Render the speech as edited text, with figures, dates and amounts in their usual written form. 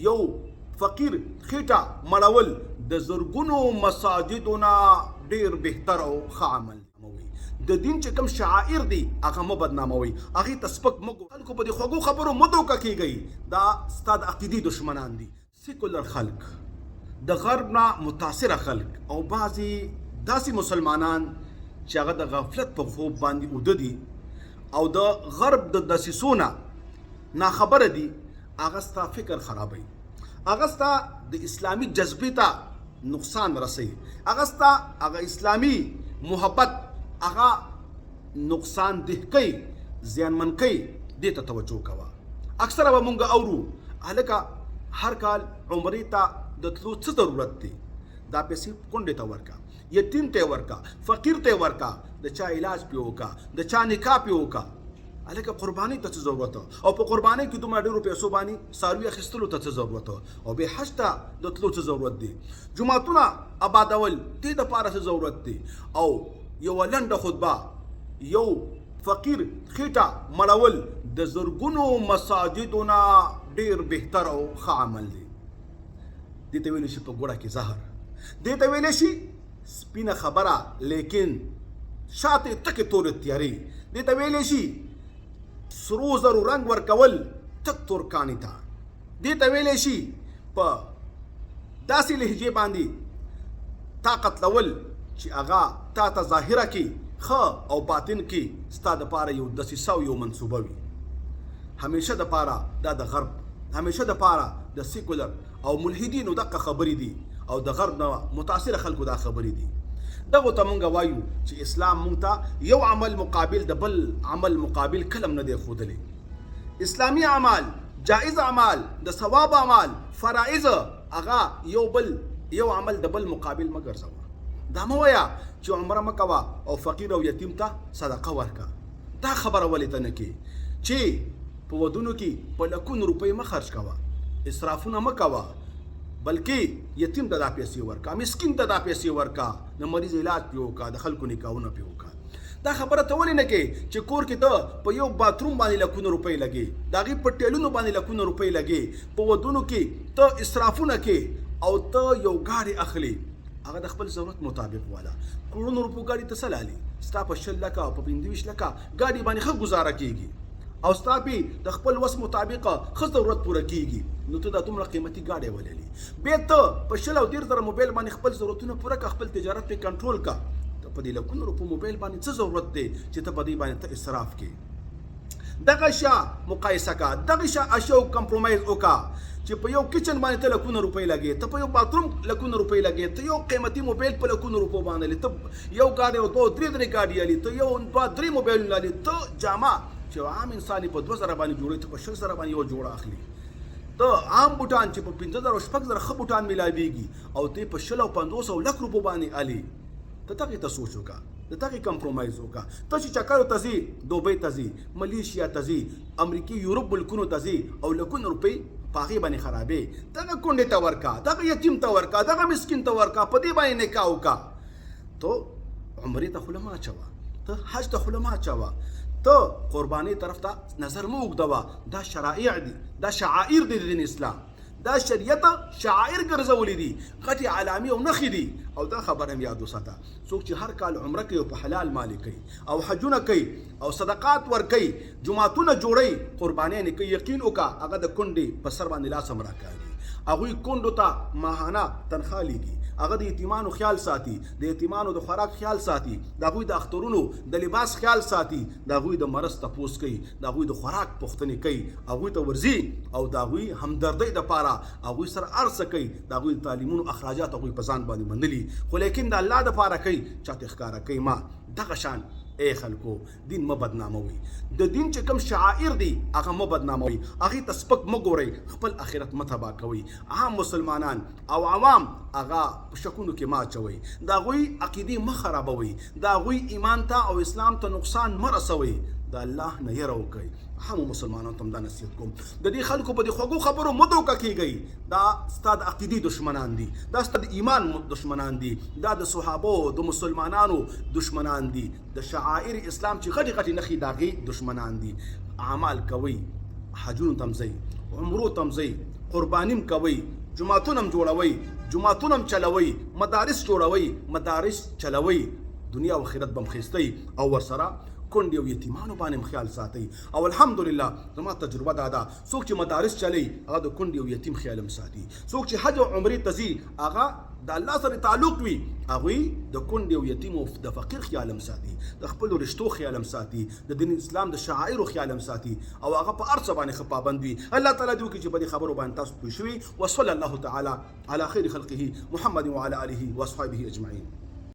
یو فقیر خېټه مړول د زرګونو مساجدونه ډیر بهتر او ښه عمل موي. د دین چې کوم شعائر دي هغه مو بدناموي، هغه ته سپک مګو. خلکو په دې خوږو خبرو مو دوکه کیږي، دا ستا د عقیدي دشمنان دي. سیکولر خلک، د غرب نه متاثره خلک او بعضی داسې مسلمانان چې هغه د غفلت په خوب باندې اوده دي او د غرب د دسیسو نه ناخبره دي، هغه ستا فکر خرابوي، هغه ستا د اسلامي جذبې ته نقصان رسوي، هغه ستا هغه اسلامي محبت هغه نقصان ده کوي، زیانمن کوي. دې ته توجه کوه. اکثره به مونږ اورو هلکه هر کال عمرې ته د تلو څه ضرورت دی؟ دا پیسې کونډې ته ورکا، یتیم ته ورکا، فقیر ته ورکا، د چا علاج پې وکا، د چا نکاح پې وکا. هلکه قربانۍ ته څه ضرورت او په قربانۍ کې دومره ډېرو پیسو باندې څاروي اخیستلو ته څه ضرورت او بې حج ته د تلو څه ضرورت دی؟ جوماتونه آبادول دې دپاره څه ضرورت دی؟ او یوه لنډه خطبه یو فقیر خېټه مړول د زرګونو مساجدونه ډېر بهتر او ښه عمل دی. دې ته ویلی شي په ګوړه کې زهر، دې ته ویلی شي سپینه خبره لیکن شاته تکې تورې تیارې، دې ته ویلی شي سرو زرو رنګ ورکول تک ترکاني ته، دې ته ویلی شي په داسې لهجې باندې تا قتلول چې هغه تا ته ظاهره کې ښه او باطن کې ستا دپاره یو دسیسه او یو منصوبه وي. همیشه دپاره دا د غرب، همیشه دپاره د سیکولر او ملحدینو دغه خبرې دي او د غرب نه متاثره خلکو دا خبرې دي. دغه ته مونږ وایو چې اسلام مونږ ته یو عمل مقابل د بل عمل مقابل کلم نه دی ښودلی. اسلامي اعمال، جائز اعمال، د ثواب اعمال، فرائض هغه یو عمل د بل مقابل مه ګرځوه. دا مه وایه چې عمره مه کوه او فقیر او یتیم ته صدقه ورکه. دا خبره ولې ته نه کې چې په ودونو کې په لکونو روپۍ مه خرج کوه، اسرافونه مه کوه، بلکې یتیم ته دا پیسې ورکا، مسکین ته دا پیسې ورکا، د مریض علاج پې وکړه، د خلکو نکاحونه پې وکړه. دا خبره ته ولې نه کې چې کور کې ته په یو باتروم باندې لکونه روپۍ لګې، د هغې په ټیلونو باندې لکونه روپۍ لګې، په ودونو کې ته اسرافونه کې او ته یو ګاډی اخلي، هغه د خپل ضرورت مطابق والا. کروڑونو روپو ګاډي ته څه لالي؟ ستا په 20 لکه او په 25 لکه ګاډي باندې ښه ګزاره کېږي او ستا پې د خپل وس مطابق ښه ضرورت پوره کېږي، نو ته دا دومره قیمتي ګاډی ولري. بیا ته په 20 او 13 زره موبایل باندې خپل ضرورتونه پوره کړه، خپل تجارت پې کنټرول کړه. ته په دې لکونو روپو موبایل باندې څه ضرورت دی چې ته په دې باندې ته اسراف کې؟ دغه شا مقایسه کا، دغه شا اشیاء کمپرومایز وکړه چې په یو کچن باندې ته لکونه روپۍ لګې، ته په یو باتروم لکونه روپۍ لګې، ته یو قیمتي موبایل په لکونو روپو باندې لې، ته یو ګاډی او 2-3 ګاډي لې، ته یو 2-3 موبایلونه لې، ته جامه چې عام انسان په 2000 باندې جوړوي ته په 6000 باندې یو جوړه اخلي، ته عام بوټان چې په 15000 او 6000 ښه بوټان ملاویږي او ته په 100 او 500 لک روپو باندې الي. ته دغې ته سوچ وکړه، د دغې کمپرومایز وکړه. ته چې چکرو ته ځي، دوبۍ ته ځي، ملیشیا ته ځي، امریکې یورپ ملکونو ته ځي او لکونه روپۍ په هغې باندې خرابې، دغه کونډې ته ورکه، دغه یتیم ته ورکه، دغه مسکین ته ورکه، په دې باندې نکاح وکړه. ته عمرې ته خوله مه اچوه، ته حج ته خوله مه اچوه، ته قربانۍ طرف ته نظر مه اوږدوه. دا شرائع دي، دا شعائر دي د دین اسلام، دا شریعت شعائر ګرځولې دي، غټې علامې او نښې دي. او دا خبره هم یاد وساته، څوک چې هر کال عمره کوي او په حلال مال کوي او حجونه کوي او صدقات ورکوي، جوماتونه جوړوي، قربانۍ نه کوي، یقین وکړه هغه د کونډې په سر باندې لاس هم راکاږي. هغوی کونډو ته ماهانه تنخوا لیږي، هغه د یتیمانو خیال ساتي، د یتیمانو د خوراک خیال ساتي، د هغوی د اخترونو د لباس خیال ساتي، د هغوی د مرض تپوس کوي، د هغوی د خوراک پوښتنې کوي، هغوی ته ورځي او د هغوی همدردۍ دپاره هغوی سره هر څه کوي، د هغوی د تعلیمونو اخراجات هغوی په ځان باندې منلي، خو لیکن د الله دپاره کوي، چاته ښکاره کوي. ما دغه شان ای خلکو دین مه بدناموئ، د دین چې کوم شعائر دي هغه مه بدناموئ، هغې ته سپک مه ګورئ، خپل آخرت مه تباه کوئ. عام مسلمانان او عوام هغه په شکونو کې مه اچوئ، د هغوی عقیدې مه خرابوئ، د هغوی ایمان ته او اسلام ته نقصان مه رسوئ، د الله نه یره وکئ. همو مسلمانانو ته هم دا نصیحت کوم، د دې خلکو په دې خوږو خبرو مه دوکه کیږئ. دا ستا د عقیدې دشمنان دي، دا ستا د ایمان دشمنان دي، دا د صحابو د مسلمانانو دشمنان دي، د شعائر اسلام چې غټې غټې نښې د هغې دشمنان دي. اعمال کوئ، حجونو ته هم ځئ، عمرو ته هم ځئ، قربانیم کوي، جماعتونه هم جوړوي، جماعتونه هم چلوي، مدارس جوړوي، مدارس چلوي، دنیا او آخرت به هم ښایسته او ورسره کونډې او یتیمانو باندې هم خیال ساتئ. او الحمدلله زما تجربه دا ده، څوک چې مدارس چلی هغه د کونډې او یتیم خیال هم ساتي. څوک چې حج او عمرې ته ځي هغه د الله سره تعلق وي، هغوی د کونډې او یتیم او د فقیر خیال هم ساتي، د خپلو رشتو خیال هم ساتي، د دین اسلام د شعائرو خیال هم ساتي، او هغه په هر څه باندې ښه پابند وي. الله تعالی دې وکړي چې په دې خبرو باندې تاسو پوه شوي. وصلی الله تعالی علی خیر خلقه محمد وعلى آله واصحابه اجمعین.